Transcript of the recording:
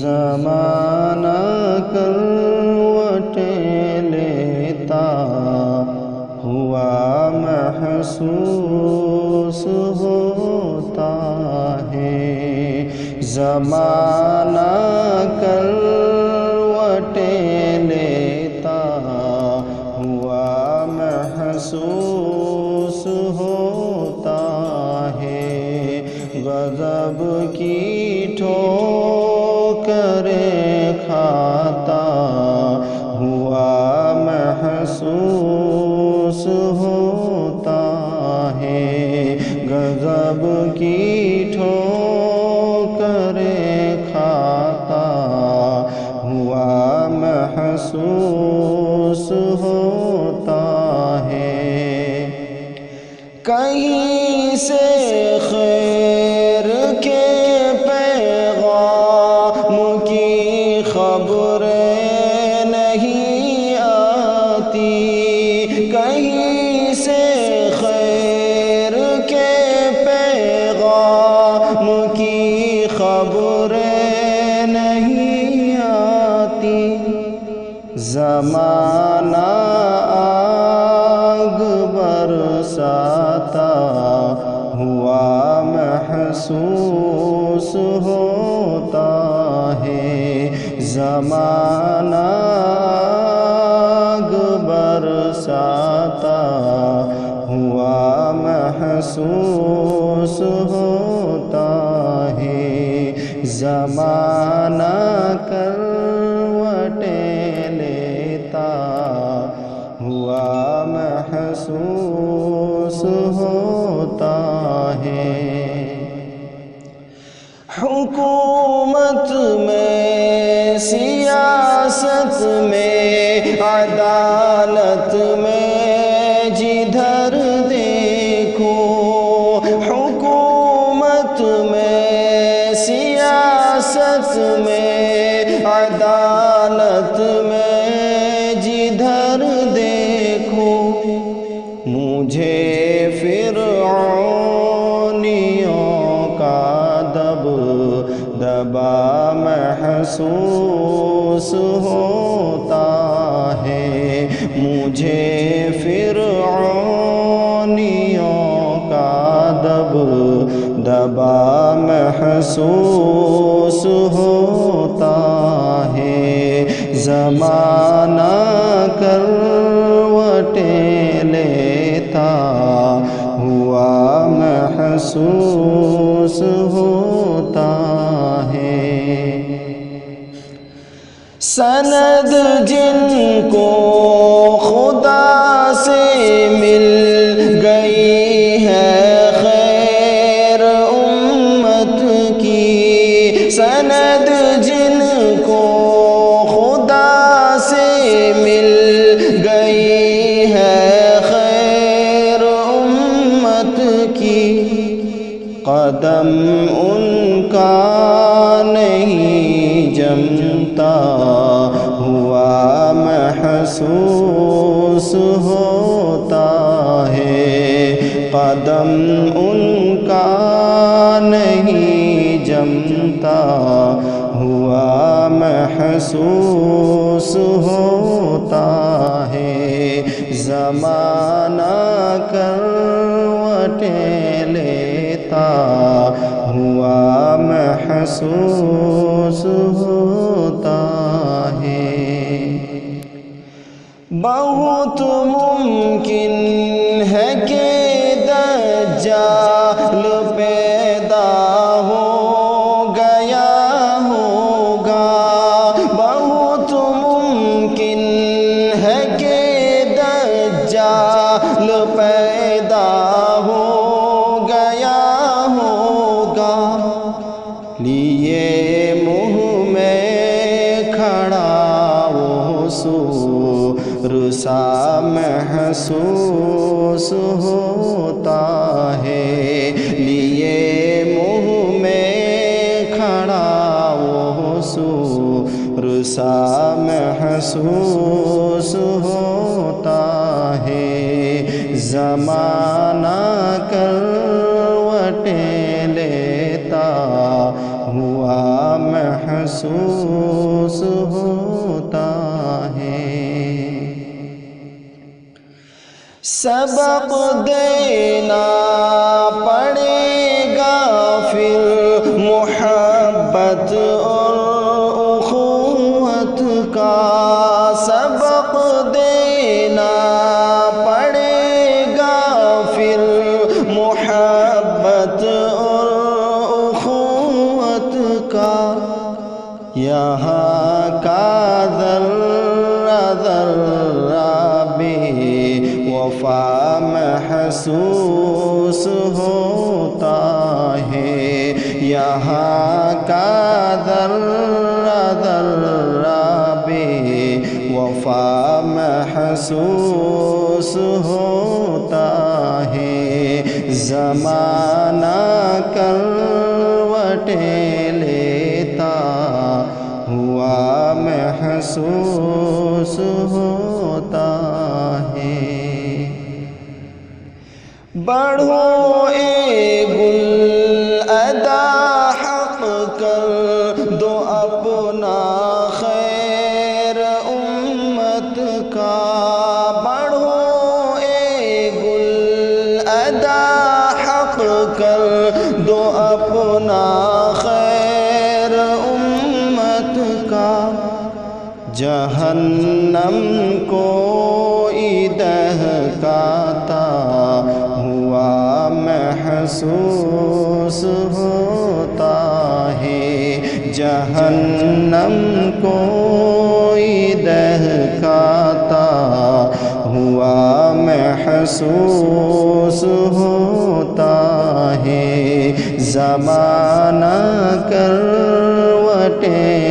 زمانہ کروٹیں لیتا ہوا محسوس ہوتا ہے، زمانہ کروٹیں لیتا ہوا محسوس ہوتا ہے، غضب کی ٹھوکریں کھاتا ہوا محسوس ہوتا ہے، غضب کی ٹھوکریں کھاتا ہوا محسوس ہوتا ہے، کہیں سے خیر کے پیغام کی خبریں نہیں آتی، کہیں سے خیر کے پیغام کی خبریں نہیں آتی، زمانہ آگ برساتا ہوا محسوس ہوتا ہے، زمانہ آگ برساتا ہوا محسوس ہوتا ہے، زمانہ کروٹیں لیتا ہوا محسوس ہوتا ہے، حکومت میں، سیاست میں، عدالت میں جدھر دیکھو، حکومت میں، سیاست میں، عدالت میں جدھر دیکھو، مجھے فرعونیوں کا دبدبا محسوس ہوتا ہے، مجھے فرعونیوں کا دبدبا محسوس ہوتا ہے، زمانہ کروٹیں لیتا ہوا محسوس ہوتا ہے، سند جن کو خدا سے مل گئی ہے خیر امت کی، سند جن کو خدا سے مل گئی ہے خیر امت کی، قدم ان کا نہیں جمتا ہوا محسوس ہوتا ہے، قدم ان کا نہیں جمتا ہوا محسوس ہوتا ہے، زمانہ کروٹیں لیتا ہوا محسوس ہوتا ہے، بہت ممکن ہے کہ دجال پیدا ہو گیا ہوگا، بہت ممکن ہے کہ دجال پیدا ہو گیا ہوگا، لیے منہ میں کھڑا وہ سور سا محسوس ہوتا ہے، لیے منہ میں کھڑا وہ سور سا محسوس ہوتا ہے، زمانہ کروٹیں لیتا ہوا محسوس محسوس ہوتا ہے۔ سبق دینا پڑے گا پھر محبت اور اخوت کا، سبق دینا پڑے گا پھر محبت اور اخوت کا۔ یہاں کا ذرہ ذرہ بھی وفا محسوس ہوتا ہے، یہاں کا ذرہ ذرہ بھی وفا محسوس ہوتا ہے۔ زمانہ کروٹیں لیتا ہوا محسوس ہوتا ہے۔ بڑھو اے گل ادا حق کر دو اپنا خیر امت کا، بڑھو اے گل ادا حق کر دو اپنا خیر امت کا۔ جہنم کوئی دہکاتا ہوا محسوس ہوتا ہے، جہنم کوئی دہکاتا ہوا محسوس ہوتا ہے۔ زمانہ کروٹیں